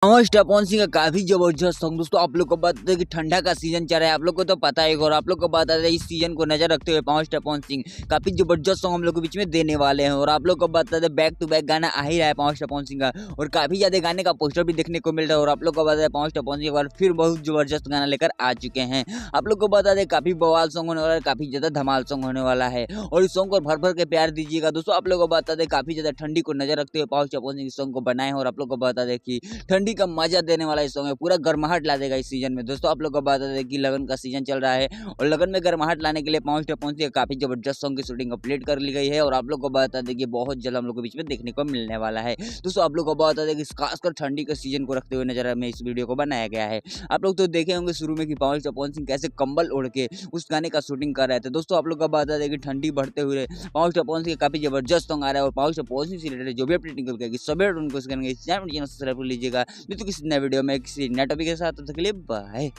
स्टेफोन सिंह का काफी जबरदस्त सॉन्ग। दोस्तों आप लोग को बता दें कि ठंडा का सीजन चल रहा है, आप लोग को तो पता है। और आप लोग को बता दें इस सीजन को नजर रखते हुए पावर स्टेफोन सिंह काफी जबरदस्त सॉन्ग हम लोग के बीच में देने वाले हैं। और आप लोग को बता दें बैक टू बैक गाना आ ही रहा है पावर स्टेफोन सिंह का, और काफी ज्यादा गाने का पोस्टर भी देखने को मिल रहा है। और आप लोग को बता दें पावर स्टेफोन सिंह फिर बहुत जबरदस्त गाना लेकर आ चुके हैं। आप लोग को बता दें काफी बवाल सॉन्ग होने वाला है, काफी ज्यादा धमाल सॉन्ग होने वाला है, और इस सॉन्ग को भर भर के प्यार दीजिएगा। दोस्तों आप लोग को बता दें काफी ज्यादा ठंडी को नजर रखते हुए पावर स्टेफोन सिंह इस सॉन्ग को बनाए हैं। और आप लोग को बता दें कि ठंडी का मजा देने वाला इस सॉन्ग है, पूरा गर्माहट ला देगा इस सीजन में। दोस्तों आप लोग को बता दें कि लगन का सीजन चल रहा है, और लगन में गर्माहट लाने के लिए पावर स्टेफोन सिंह काफी जबरदस्त सॉन्ग की शूटिंग कंप्लीट कर ली गई है। और आप लोग को बता दें कि बहुत जल्द हम लोग के बीच में देखने को मिलने वाला है। दोस्तों आप लोग को बता दें कि खासकर ठंडी के सीजन को रखते हुए नजर में इस वीडियो को बनाया गया है। आप लोग तो देखे होंगे शुरू में कि पावर स्टेफोन सिंह कैसे कंबल ओढ़ के उस गाने का शूटिंग कर रहे थे। दोस्तों आप लोग को बता दें कि ठंडी बढ़ते हुए पावर स्टेफोन सिंह काफी जबरदस्त सॉन्ग आ रहा है, और पावर स्टेफोन सिंह से रिलेटेड जो भी अपडेट निकल गई सभी उनको लीजिएगा। तो किसी नए वीडियो में किसी नए टॉपिक के साथ, तब तक के लिए बाय।